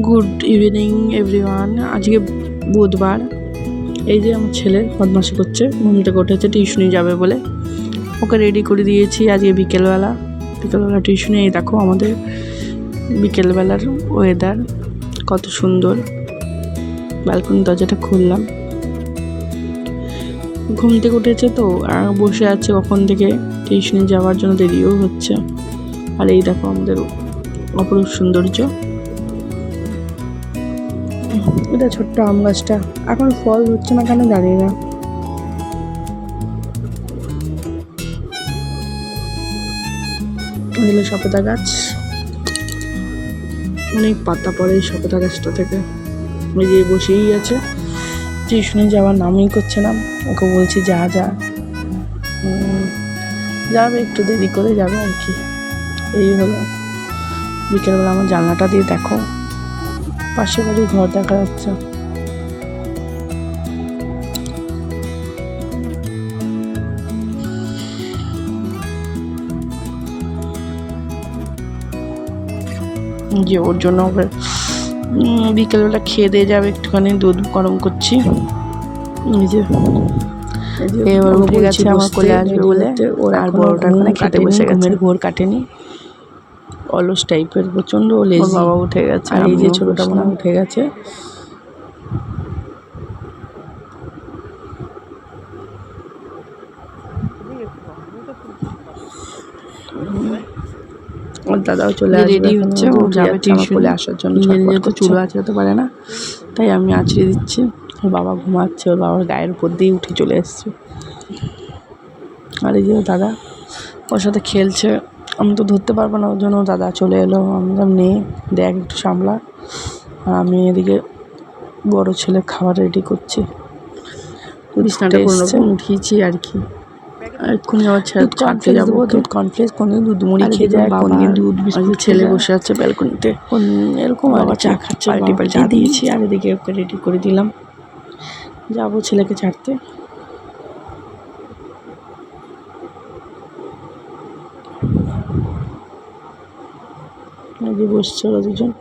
Good evening everyone. আজকে বুধবার। এই যে আমার ছেলে বদমাশি করছে, ঘুম থেকে উঠেছে টিউশনি যাবে বলে, ওকে রেডি করে দিয়েছি। আজকে বিকেলবেলা টিউশনে। এই দেখো আমাদের বিকেলবেলার ওয়েদার কত সুন্দর। ব্যালকনি দরজাটা খুললাম, ঘুম থেকে উঠেছে তো বসে আছে কখন থেকে, টিউশনি যাওয়ার জন্য দেরিও হচ্ছে। আর এই দেখো আমাদের অপরূপ সৌন্দর্য। এটা ছোট্ট আম গাছটা এখন ফল হচ্ছে না কেন জানি না। এগুলো সপেতা গাছ, অনেক পাতা পড়ে এই সপেতা গাছটা থেকে। ওই যে বসেই আছে, টিউশনে যাওয়ার নামই করছে না। ওকে বলছি যা যা, যাবে একটু দেরি করে যাবে আর কি। এই হলো বিকেলবেলা। আমার জানলাটা দিয়ে দেখো পাশের বাড়ির ঘর দেখা যাচ্ছে। যে ওর জন্য ওকে বিকেলবেলা খেয়ে দিয়ে যাবে, একটুখানি দুধ গরম করছি। এই যে এবার উঠে গেছে আমার কোলে আসবে বলে, আর বড়টা এখনো খেতে বসে গেছে। ঘোর কাটেনি, অলস টাইপের, প্রচন্ড লেজি। বাবা উঠে গেছে, আর এই যে ছোটটা মনে উঠে গেছে। ওর দাদাও চলে আসবে, রেডি হচ্ছে, ও যাবে টিউশনে আসার জন্য। নিজে তো চুলো আঁচড়াতে পারে না, তাই আমি আঁচড়ে দিচ্ছি। ওর বাবা ঘুমাচ্ছে, ওর বাবার গায়ের উপর দিয়ে উঠে চলে এসছে। আর এই যে দাদা ওর সাথে খেলছে, আমি তো ধরতে পারবো না, ওর জন্য দাদা চলে এলো। আমি নে দেখ একটু সামলা। আর আমি এদিকে বড় ছেলে খাবার রেডি করছি। বিছনাটা কোনোরকম উঠিয়েছি আর কি। এক্ষুনি আমার ছাড়তে যাবো। দুধ কর্নফ্লেক্স, কোনদিন দুধ মুড়ি খেয়ে যায়, কোনদিন দুধ বিস্কুট। ছেলে বসে আছে ব্যালকনিতে, এরকম বাবা চা খাচ্ছে, পাল্টি দিয়েছি। আর এদিকে ওকে রেডি করে দিলাম, যাবো ছেলেকে ছাড়তে। এই যে বসছে ওরা দুজন।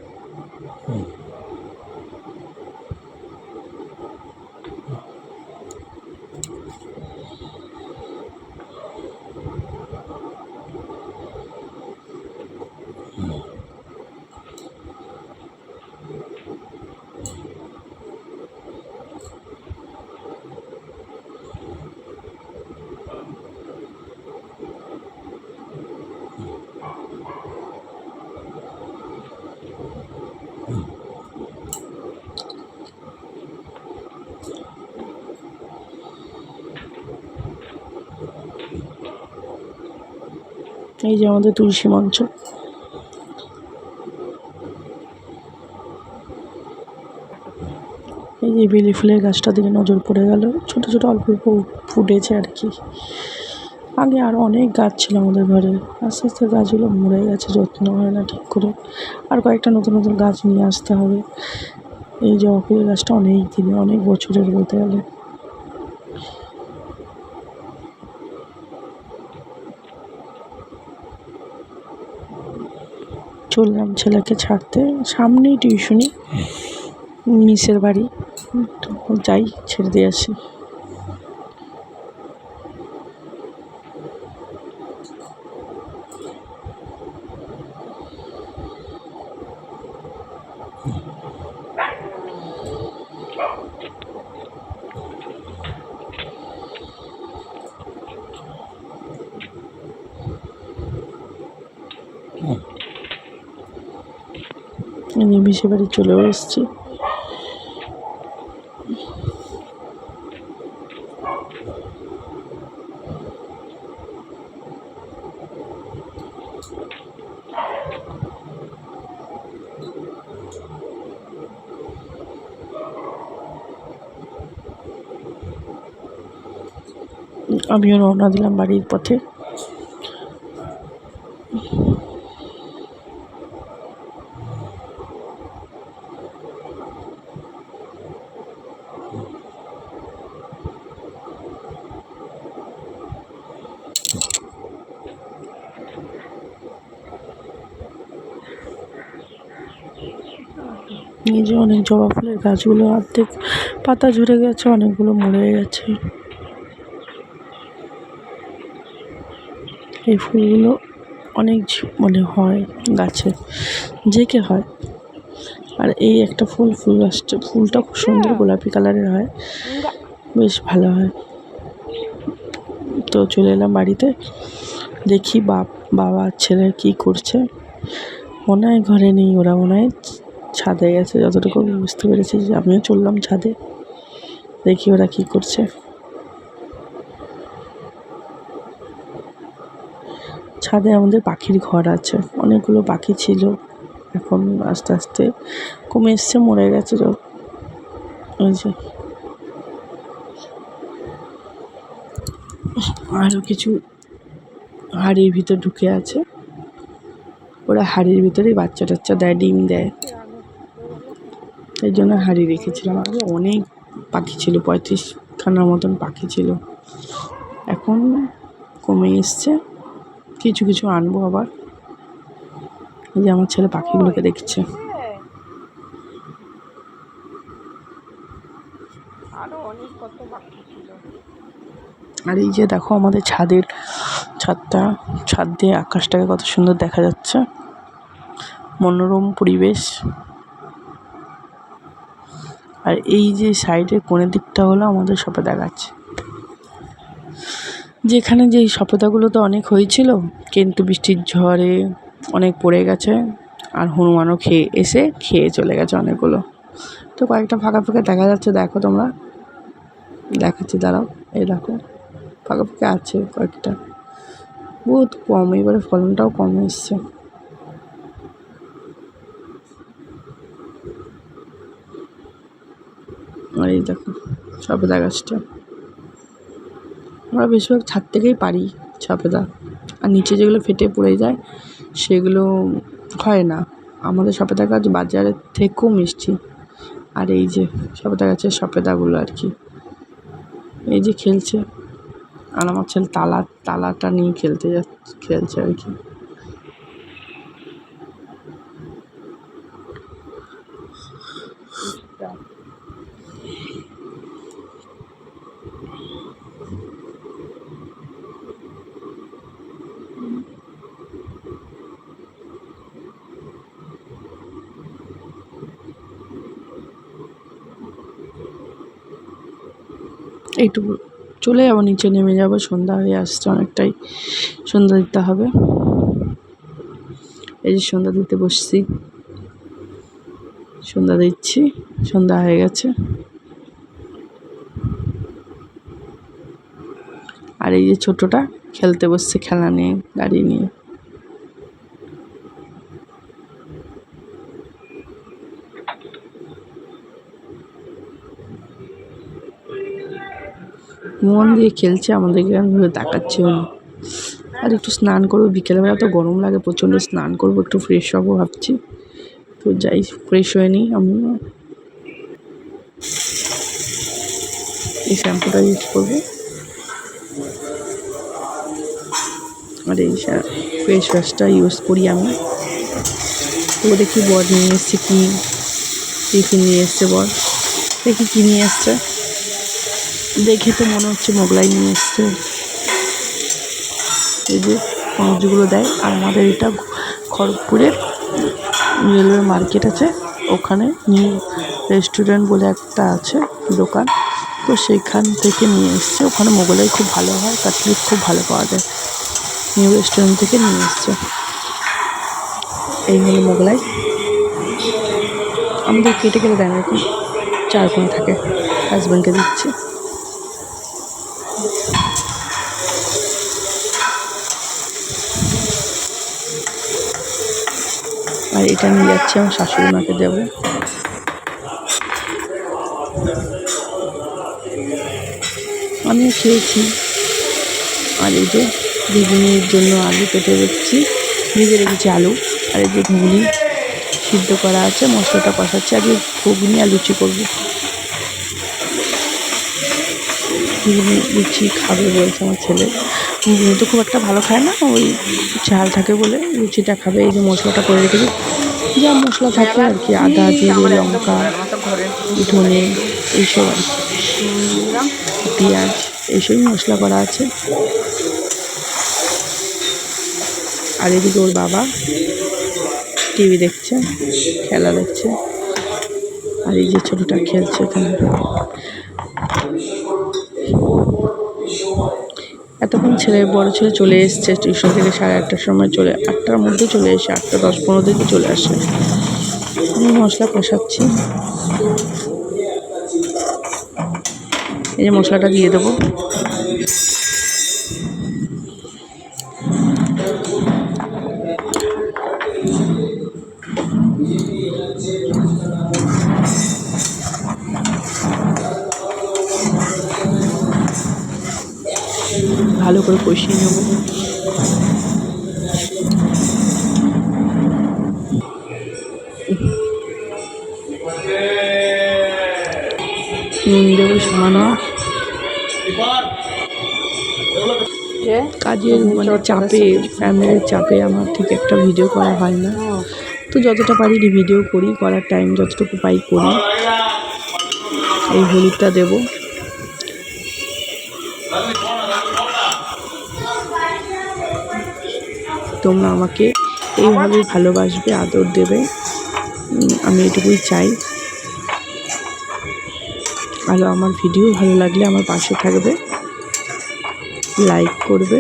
এই যে আমাদের তুলসী মঞ্চ। এই যে বেলি ফুলের গাছটা দিকে নজর পড়ে গেল, ছোট ছোট অল্প অল্প ফুটেছে আর কি। আগে আরও অনেক গাছ ছিল আমাদের ঘরে, আস্তে আস্তে গাছগুলো মরে গেছে, যত্ন হয় না ঠিক করে। আর কয়েকটা নতুন নতুন গাছ নিয়ে আসতে হবে। এই জবা ফুলের গাছটা অনেক দিনের, অনেক বছরের বলতে গেলে। চললাম ছেলেকে ছাড়তে, সামনেই টিউশনি, মিসের বাড়ি। যাই ছেড়ে দিয়ে আসি। মিসের বাড়ি চলেও এসেছি। আমিও রওনা দিলাম বাড়ির পথে। এই যে অনেক জবা ফুলের গাছগুলো অর্ধেক পাতা ঝরে গেছে, অনেকগুলো মরে গেছে। এই ফুলগুলো অনেক মানে হয় গাছে, জেকে হয়। আর এই একটা ফুল আসছে, ফুলটা খুব সুন্দর গোলাপি কালারের হয়, বেশ ভালো হয়। তো চলে এলাম বাড়িতে, দেখি বাবা আর ছেলে কী করছে। মনে হয় ঘরে নেই, ওরা মনে হয় ছাদে গেছে, যতটুকু বুঝতে পেরেছি। আমিও চললাম ছাদে, দেখি ওরা কী করছে। ছাদে আমাদের পাখির ঘর আছে, অনেকগুলো পাখি ছিল, এখন আস্তে আস্তে কমে এসছে, মরে গেছে। ওই যে আরও কিছু হাড়ির ভিতর ঢুকে আছে, ওরা হাড়ির ভিতরেই বাচ্চা টাচ্চা দেয়, ডিম দেয়, এই জন্য হাড়ি রেখেছিলাম। আগে অনেক পাখি ছিল, 35খানার মতন পাখি ছিল, এখন কমে এসছে। কিছু কিছু আনবো আবার। এই যে আমার ছেলে পাখিগুলোকে দেখছে। আর এই যে দেখো আমাদের ছাদ দিয়ে আকাশটাকে কত সুন্দর দেখা যাচ্ছে, মনোরম পরিবেশ। আর এই যে সাইডের কোণের দিকটা হলো আমাদের সবেদা গাছ, যেখানে যেই সবেদাগুলো তো অনেক হয়েছিল, কিন্তু বৃষ্টির ঝড়ে অনেক পড়ে গেছে, আর হনুমানও খেয়ে চলে গেছে অনেকগুলো। তো কয়েকটা ফাঁকা ফাঁকা দেখা যাচ্ছে, দেখো তোমরা, দেখাচ্ছি দাঁড়াও। এই দেখো ফাঁকা ফাঁকা আছে কয়েকটা, বহুত কম, এবারে ফলনটাও কম এসছে। আর এই দেখো সবেদা গাছটা, আমরা বেশিরভাগ ছাদ থেকেই পারি সবেদা, আর নিচে যেগুলো ফেটে পড়ে যায় সেগুলো হয় না। আমাদের সবেদা গাছ বাজারের থেকেও মিষ্টি। আর এই যে সবেদা গাছের সবেদাগুলো আর কি, এই যে খেলছে, আর আমার ছেলে তালাটা নিয়ে খেলছে আর কি। এইটুকু চলে যাবো, নিচে নেমে যাবো, সন্ধ্যা হয়ে আসছে অনেকটাই, সন্ধ্যা দিতে হবে। এই যে সন্ধ্যা দিতে বসছি, সন্ধ্যা দিচ্ছি, সন্ধ্যা হয়ে গেছে। আর এই যে ছোটটা খেলতে বসছে, খেলা নিয়ে, গাড়ি নিয়ে। মন দিয়ে খেলছে, আমাদেরকে ঘুরে তাকাচ্ছে। আর একটু স্নান করবো, বিকেলবেলা তো গরম লাগে প্রচণ্ড, স্নান করবো, একটু ফ্রেশ হবো ভাবছি। তো যাই, ফ্রেশ হয়ে নিই। আমি এই শ্যাম্পুটা ইউজ করবো, আর এই ফেস ওয়াশটা ইউজ করি আমি। তো দেখি বর নিয়ে এসছে, কি টিফিন নিয়ে এসছে বর, দেখি কী নিয়ে এসছে। দেখে তো মনে হচ্ছে মোগলাই নিয়ে এসছে, এই যে পাউচগুলো দেয়। আর আমাদের এটা খড়গপুরের রেলওয়ে মার্কেট আছে, ওখানে নিউ রেস্টুরেন্ট বলে একটা আছে দোকান, তো সেইখান থেকে নিয়ে এসছে। ওখানে মোগলাই খুব ভালো হয়, কাটলেট খুব ভালো পাওয়া যায়, নিউ রেস্টুরেন্ট থেকে নিয়ে এসছে। এই হলো মোগলাই, আমাদের কেটে কেটে দেয় না, এরকম 4 কোণা থাকে, হাজব্যান্ডকে দিচ্ছি। আর এটা নিয়ে যাচ্ছি আমার শাশুড়ি মাকে দেবো। আমিও খেয়েছি। আর এই যে ঘুগনির জন্য আলু কেটে রেখেছি, ভেজে রেখেছি আলু। আর এই যে ঘুগনি সিদ্ধ করা আছে, মশলাটা কষাচ্ছি। আগে ঘুগনি আর লুচি করবো, ঘুগনি লুচি খাবে বলছে আমার ছেলে। ঘুগনি তো খুব একটা ভালো খায় না, ওই ঝাল থাকে বলে লুচিটা খাবে। এই যে মশলাটা করে রেখেছি, যা মশলা থাকে আর কি, আদা, জিরে, লঙ্কা, ধনে, এইসব আর কি, পেঁয়াজ, এইসবই মশলা করা আছে। আর এদিকে ওর বাবা টিভি দেখছে, খেলা দেখছে। আর এই যে ছোটটা খেলছে এখানে। এতক্ষণ বড় ছেলে চলে এসছে টিউশন থেকে, 8:30টার সময় 8টার মধ্যে চলে এসে 8টা 10-15 দিকে চলে আসে। আমি মশলা কষাচ্ছি, এই যে মশলাটা দিয়ে দেবো। ভালো করে কষিয়ে নেব। নুন দেবো সামান্য। কাজের চাপে, ফ্যামিলির চাপে আমার ঠিক একটা ভিডিও করা হয় না, তো যতটা পারি ভিডিও করি, করার টাইম যতটুকু পাই করি। এই হলুদটা দেবো। তোমরা আমাকে এইভাবে ভালোবাসবে, আদর দেবে, আমি এটুকুই চাই। আর আমার ভিডিও ভালো লাগলে আমার পাশে থাকবে, লাইক করবে।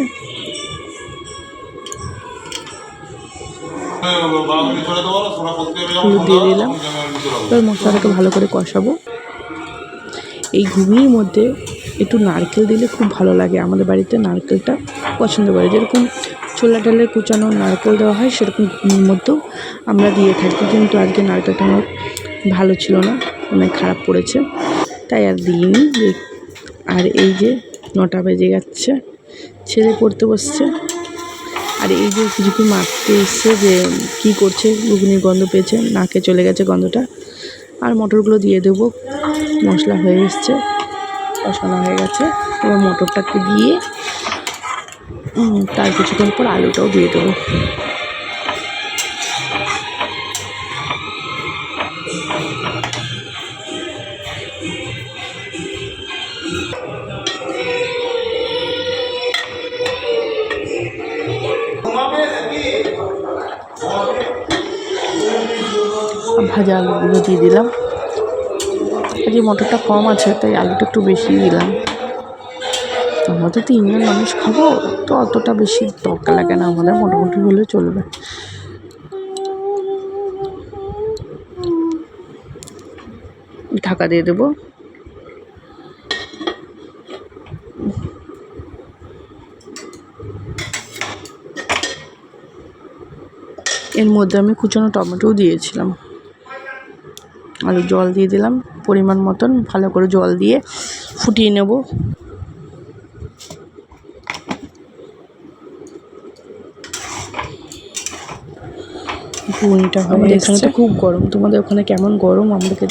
হলুদ দিয়ে দিলাম। এবার মশলাটাকে ভালো করে কষাবো। এই ঘুগনির মধ্যে একটু নারকেল দিলে খুব ভালো লাগে, আমাদের বাড়িতে নারকেলটা পছন্দ করে। যেরকম ছোলা ডালের কুচানো নারকেল দেওয়া হয়, সেরকম ঘুগনির মধ্যেও আমরা দিয়ে থাকি। কিন্তু আজকে নারকেলটা আমার ভালো ছিল না, অনেক খারাপ পড়েছে, তাই আর দিইনি। আর এই যে 9টা বেজে যাচ্ছে, ছেলে পড়তে বসছে। আর এই যে কিছু মারতে এসছে, যে কি করছে, ঘুগনির গন্ধ পেয়েছে, নাকে চলে গেছে গন্ধটা। আর মটরগুলো দিয়ে দেবো। মশলা হয়ে এসছে, কষানো হয়ে গেছে। এবার মটরটাকে দিয়ে তার কিছুক্ষণ পর আলুটাও দিয়ে দেবো। ভাজা আলুগুলো দিয়ে দিলাম। আজকে মটরটা কম আছে, তাই আলুটা একটু বেশি দিলাম। আমরা তো 3 জন মানুষ খাবো, তো অতটা বেশি দরকার লাগে না, আমাদের মোটামুটি হলে চলবে। ঢাকা দিয়ে দেবো। এর মধ্যে আমি কুচানো টমেটোও দিয়েছিলাম। আর জল দিয়ে দিলাম পরিমাণ মতন, ভালো করে জল দিয়ে ফুটিয়ে নেব। ঘুগনিটা আমাদের এখানে তো খুব গরম, তোমাদের ওখানে কেমন গরম আমাকে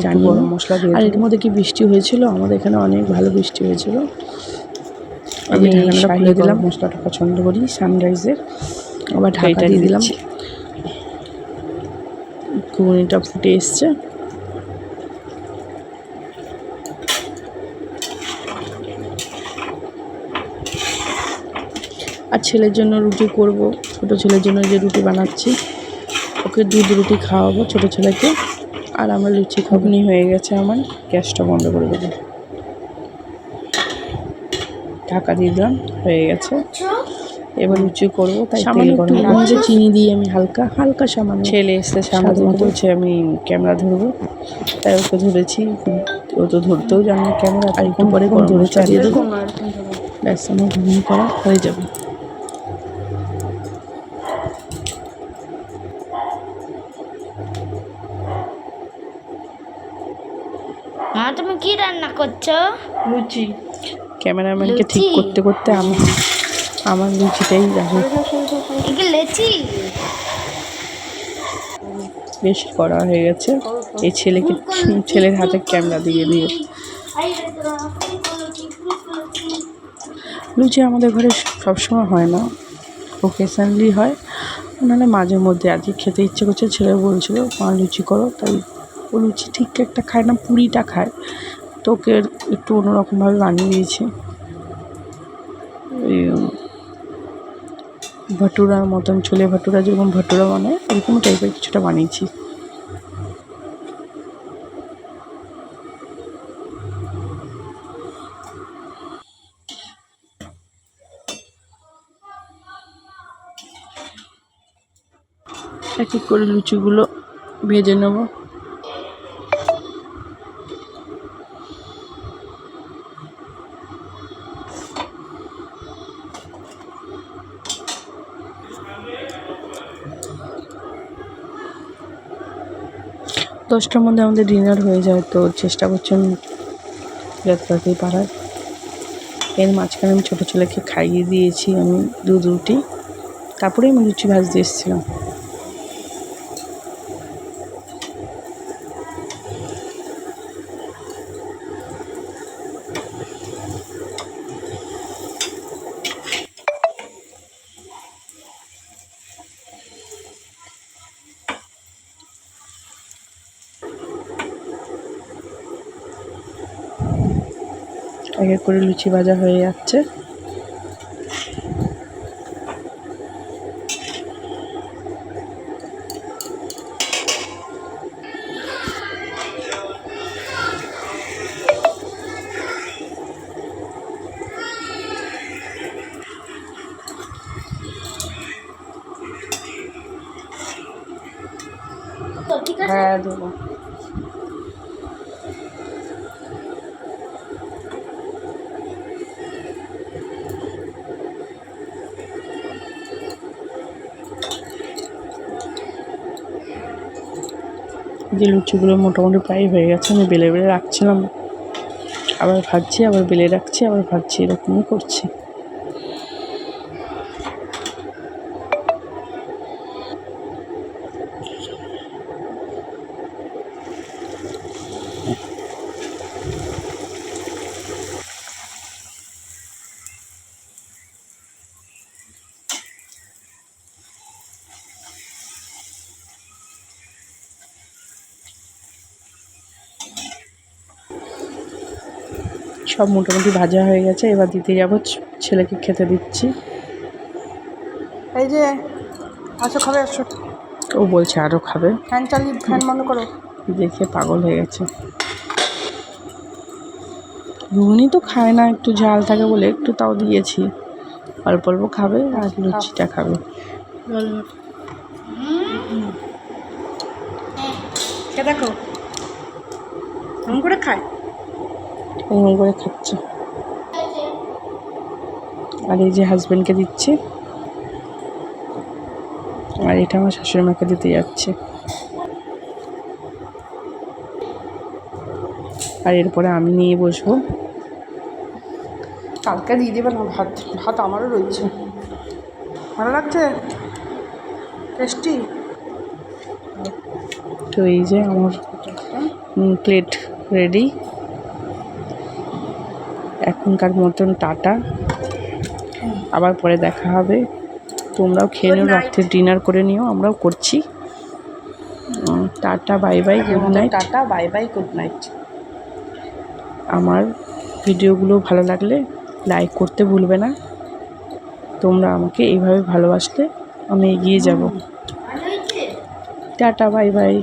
জানি। গরম মশলা দিয়ে, আর এর মধ্যে কি বৃষ্টি হয়েছিল? আমাদের এখানে অনেক ভালো বৃষ্টি হয়েছিল। আমি ঢাকনাটা খুলে দিলাম, মশলাটা পছন্দ করি সানরাইজের। আবার ঢাকা দিয়ে দিলাম। ঘুগনিটা ফুটে এসছে। আর ছেলের জন্য রুটি করব, ছোটো ছেলের জন্য যে রুটি বানাচ্ছি, ওকে দুধ রুটি খাওয়াবো ছোটো ছেলেকে। আর আমার লুচি ঘুগনি হয়ে গেছে, আমার গ্যাসটা বন্ধ করে দেবো। ঢাকা দিয়ে দিলাম, হয়ে গেছে। এবার লুচি করবো, তাই তেল গরম করে চিনি দিয়ে আমি হালকা সামান্য। ছেলে এসে সামনে বলছে আমি ক্যামেরা ধরবো, তাই ওকে ধরেছি। ও তো ধরতেও জানে না ক্যামেরা। আর একটু পরে ধরে চালিয়ে দেবো, ব্যাস আমার ঘুগনি করা হয়ে যাবে। মা তুমি কি রান্না করছো? লুচি। ক্যামেরাম্যানকে ঠিক করতে করতে আমার লুচিটাই যাবে। বেশ করা হয়ে গেছে। এই ছেলের হাতে ক্যামেরা দিয়ে লুচি আমাদের ঘরে সবসময় হয় না, ওকেশনালি হয়। মানে মাঝে মধ্যে আজকে খেতে ইচ্ছে করছে, ছেলে বলছিল মা লুচি করো, তাই ও লুচি ঠিক একটা খায় না, পুরিটা খায়, তো ওকে একটু অন্যরকমভাবে বানিয়ে দিয়েছি। এই ভাটুরার মতন, ছোলে ভাটুরা যেরকম ভাটুরা বানায় এরকম টাইপের কিছুটা বানিয়েছি। এক এক করে লুচিগুলো ভেজে নেব। 10টার মধ্যে আমাদের ডিনার হয়ে যায়, তো চেষ্টা করছি আমি যত তাড়াতাড়ি পারার। এর মাঝখানে আমি ছোটো ছেলেকে খাইয়ে দিয়েছি আমি দুধ রুটি, তারপরে আমি লুচি ভাজতে এসেছিলাম। এক এক করে লুচি ভাজা হয়ে যাচ্ছে। হ্যাঁ দেবো। যে লুচিগুলো মোটামুটি প্রায় হয়ে গেছে, আমি বেলে বেলে রাখছিলাম, আবার ভাজছি, আবার বেলে রাখছি, আবার ভাজছি, এরকমই করছি। সব মোটামুটি ভাজা হয়ে গেছে, এবার দিতে যাবো, ছেলেকে খেতে দিচ্ছি। এই যে আসো, খাবে আসো। ও বলছে আরও খাবে, ফ্যান চালিয়ে, ফ্যান বন্ধ করো। দেখে পাগল হয়ে গেছে। ঘুগনি তো খায় না, একটু ঝাল থাকে বলে একটু তাও দিয়েছি, অল্প অল্প খাবে আর লুচিটা খাবে। কে দেখো এমন করে খায়, এমন করে খাচ্ছে। আর এই যে হাজব্যান্ডকে দিচ্ছি, আর এটা আমার শাশুড়ি মাকে দিতে যাচ্ছে। আর এরপরে আমি নিয়ে বসবো। কালকে দিয়ে দেবে না ভাত, ভাত আমারও রয়েছে। ভালো লাগছে, টেস্টি। তো এই যে আমার প্লেট রেডি। এখনকার মতন টাটা, আবার পরে দেখা হবে। তোমরাও খেয়ে নিও, রাত্রে ডিনার করে নিও, আমরাও করছি। Tata, bye bye, good night. Tata, bye bye, good night. আমার ভিডিওগুলো ভালো লাগলে লাইক করতে ভুলবে না। তোমরা আমাকে এইভাবে ভালোবাসলে আমি এগিয়ে যাব। Tata, bye bye.